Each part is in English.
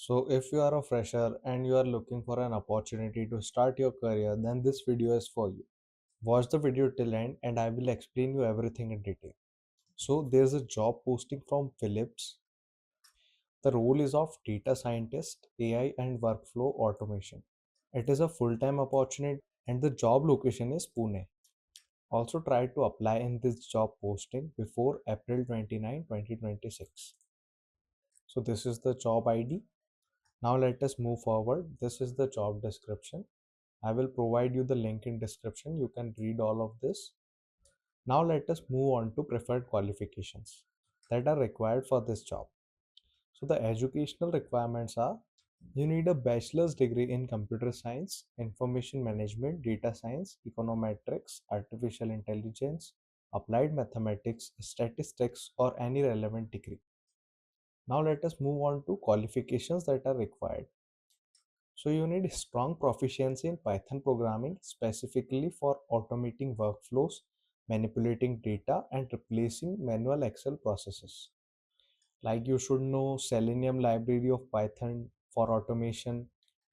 So, if you are a fresher and you are looking for an opportunity to start your career, then this video is for you. Watch the video till end and I will explain you everything in detail. So, there's a job posting from Philips. The role is of data scientist, AI and workflow automation. It is a full-time opportunity and the job location is Pune. Also try to apply in this job posting before April 29, 2026. So this is the job ID. Now let us move forward. This is the job description. I will provide you the link in description. You can read all of this. Now let us move on to preferred qualifications that are required for this job. So the educational requirements are you need a bachelor's degree in computer science, information management, data science, econometrics, artificial intelligence, applied mathematics, statistics, or any relevant degree. Now let us move on to qualifications that are required. So you need strong proficiency in Python programming, specifically for automating workflows, manipulating data, and replacing manual Excel processes. Like you should know Selenium library of Python for automation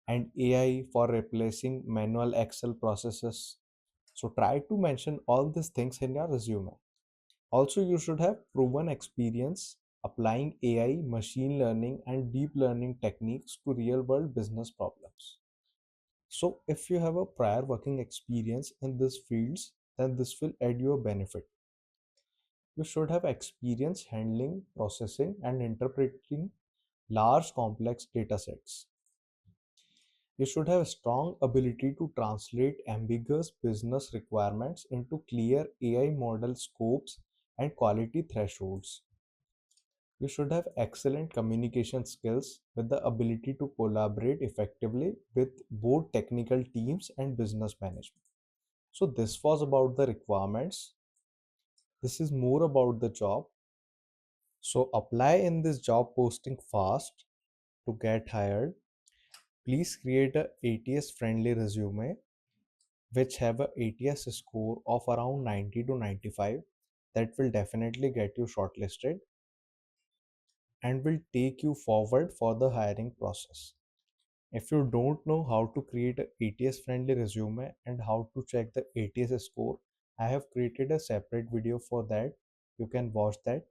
and AI for replacing manual Excel processes. So try to mention all these things in your resume. Also, you should have proven experience applying AI, machine learning, and deep learning techniques to real world business problems. So, if you have a prior working experience in these fields, then this will add you a benefit. You should have experience handling, processing, and interpreting large complex data sets. You should have a strong ability to translate ambiguous business requirements into clear AI model scopes and quality thresholds. You should have excellent communication skills with the ability to collaborate effectively with both technical teams and business management. So, this was about the requirements. This is more about the job. So, apply in this job posting fast to get hired. Please create a ATS friendly resume which have a ATS score of around 90 to 95. That will definitely get you shortlisted and will take you forward for the hiring process. If you don't know how to create a ATS friendly resume and how to check the ATS score, I have created a separate video for that. You can watch that.